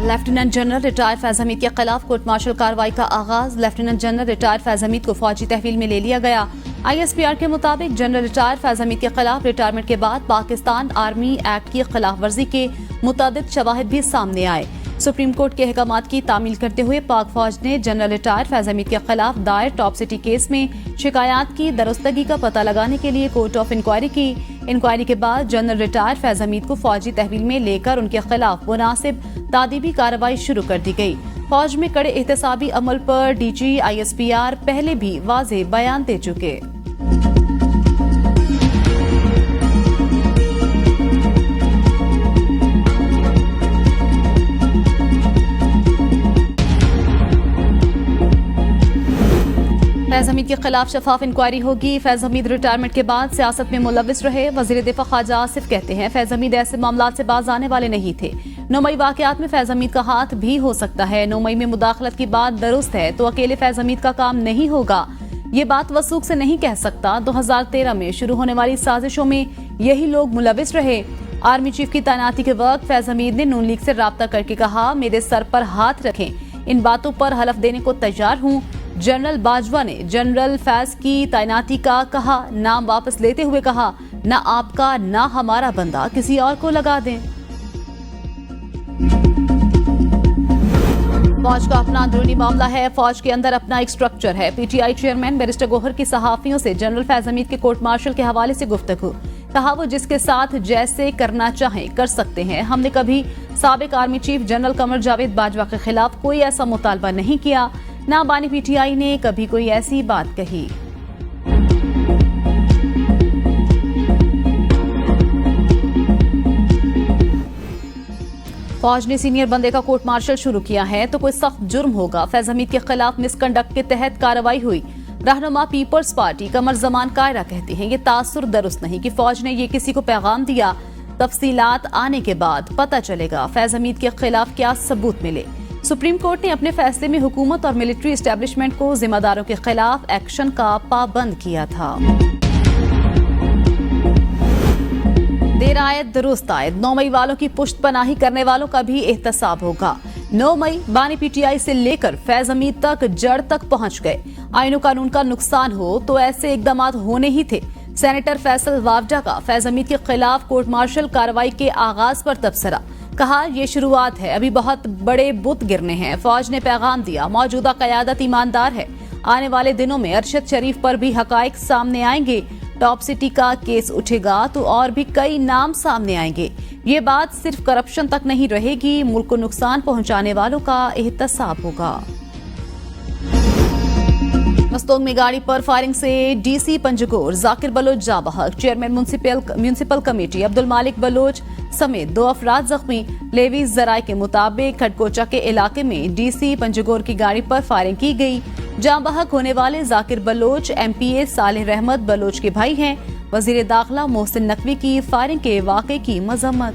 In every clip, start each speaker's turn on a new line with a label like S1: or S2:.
S1: Lieutenant general retired Faiz Hamid के खिलाफ court martial कार्रवाई का आगाज। Lieutenant general retired Faiz Hamid को फौजी तहवील में ले लिया गया। ISPR के मुताबिक जनरल रिटायर्ड फैज हमीद के खिलाफ रिटायरमेंट के बाद पाकिस्तान आर्मी एक्ट की खिलाफ वर्जी के मुतअद्दिद शवाहिद भी सामने आए। सुप्रीम कोर्ट के अहकामात की तामील करते हुए पाक फौज ने जनरल रिटायर्ड फैज हमीद के खिलाफ दायर टॉप सिटी केस में शिकायत की दरुस्तगी का पता लगाने के लिए कोर्ट ऑफ इंक्वायरी की। इंक्वायरी के बाद जनरल रिटायर्ड फैज हमीद को फौजी तहवील में लेकर उनके खिलाफ मुनासिब तादीबी कार्रवाई शुरू कर दी गई। फौज में कड़े एहतसाबी अमल पर DG ISPR पहले भी वाज़ेह बयान दे चुके। फैज हमीद के खिलाफ शफाफ इंक्वायरी होगी। फैज हमीद रिटायरमेंट के बाद सियासत में मुलविस रहे। वजीर दिफा ख्वाजा आसिफ कहते हैं फैज हमीद ऐसे मामला से बाज आने वाले नहीं थे। 9 मई वाकयात में फैज हमीद का हाथ भी हो सकता है। 9 मई में मुदाखलत की बात दुरुस्त है तो अकेले फैज हमीद का काम नहीं होगा, ये बात वसूख से नहीं कह सकता। 2013 में शुरू होने वाली साजिशों में यही लोग मुलविस रहे। आर्मी चीफ की तैनाती के वक्त फैज हमीद ने नून लीग से राब्ता करके कहा मेरे सर पर हाथ रखें, इन बातों पर हलफ देने को तैयार हूँ। जनरल बाजवा ने जनरल फैज की तैनाती का कहा, नाम वापस लेते हुए कहा ना आपका ना हमारा बंदा, किसी और को लगा दें। फौज का अपना अंदरूनी मामला है। फौज के अंदर अपना एक स्ट्रक्चर है। PTI चेयरमैन बैरिस्टर गोहर की सहाफियों से जनरल फैज हमीद के कोर्ट मार्शल के हवाले से गुफ्तगू। कहा वो जिसके साथ जैसे करना चाहें कर सकते हैं। हमने कभी साबिक army chief general Qamar Javed Bajwa के खिलाफ कोई ऐसा मुतालबा नहीं किया, ना बानी PTI ने कभी कोई ऐसी बात कही। फौज ने सीनियर बंदे का कोर्ट मार्शल शुरू किया है तो कोई सख्त जुर्म होगा। फैज हमीद के खिलाफ मिसकंडक्ट के तहत कार्रवाई हुई। रहनुमा पीपल्स पार्टी कमर जमान कायरा कहती हैं ये तासुर दुरुस्त नहीं कि फौज ने ये किसी को पैगाम दिया। तफसीलात आने के बाद पता चलेगा फैज हमीद के खिलाफ क्या सबूत मिले। सुप्रीम कोर्ट ने अपने फैसले में हुकूमत और मिलिट्री एस्टेब्लिशमेंट को जिम्मेदारों के खिलाफ एक्शन का पाबंद किया था। देर आयत दुरुस्त आयत। 9 मई वालों की पुश्त पनाही करने वालों का भी एहतसाब होगा। 9 मई बानी PTI से लेकर फैज हमीद तक जड़ तक पहुंच गए। आईनो कानून का नुकसान हो तो ऐसे इकदाम होने ही थे। सेनेटर फैसल वावडा का फैज हमीद के खिलाफ कोर्ट मार्शल कार्रवाई के आगाज पर तबसरा। कहा ये शुरुआत है, अभी बहुत बड़े बुत गिरने हैं। फौज ने पैगाम दिया मौजूदा कयादत ईमानदार है। आने वाले दिनों में अरशद शरीफ पर भी हकाइक सामने आएंगे। टॉप सिटी का केस उठेगा तो और भी कई नाम सामने आएंगे। ये बात सिर्फ करप्शन तक नहीं रहेगी, मुल्क को नुकसान पहुंचाने वालों का एहतसाब होगा। मस्तोंग में गाड़ी पर फायरिंग से DC पंजगोर जाकिर बलोच जा बहक। चेयरमैन म्युनिसिपल कमेटी अब्दुल मालिक बलोच समेत 2 अफराद जख्मी। लेवीज जराये के मुताबिक खडकोचा के इलाके में DC पंजगोर की गाड़ी पर फायरिंग की गई। जाँ बहक होने वाले जाकिर बलोच MPA सालेह रहमत बलोच के भाई हैं। वजीर दाखिला मोहसिन नकवी की फायरिंग के वाक़े की मजम्मत।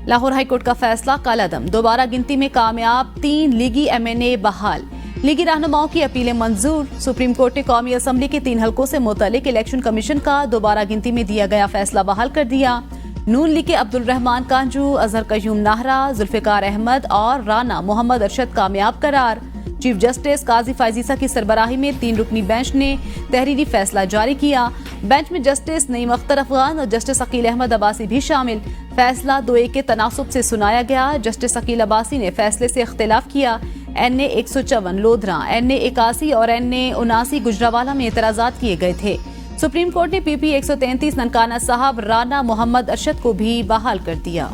S1: लाहौर हाईकोर्ट का फैसला कालादम। दोबारा गिनती में कामयाब 3 लीगी MNA बहाल। लीगी रहनुमाओं की अपीलें मंजूर। सुप्रीम कोर्ट ने कौमी असम्बली के 3 हलकों से मुतल्लिक इलेक्शन कमीशन का दोबारा गिनती में दिया गया फैसला बहाल कर दिया। नून लीग के अब्दुल रहमान कांजू, अजहर कयूम नाहरा, जुल्फिकार अहमद और राना मोहम्मद अरशद कामयाब करार। चीफ जस्टिस काजी फायजीसा की सरबराही में 3 रुकनी बेंच ने तहरीरी फैसला जारी किया। बेंच में जस्टिस नईम अख्तर अफगान और जस्टिस अकील अहमद अब्बासी भी शामिल। फैसला 2-1 के तनासुब से सुनाया गया। जस्टिस अकील अब्बासी ने फैसले से इख्तिलाफ किया। NA 154 लोधरा, NA 81 और NA 79 गुजरावाला में एतराजात किए गए थे। सुप्रीम कोर्ट ने PP 133 ननकाना साहब, राना मोहम्मद अरशद को भी बहाल कर दिया।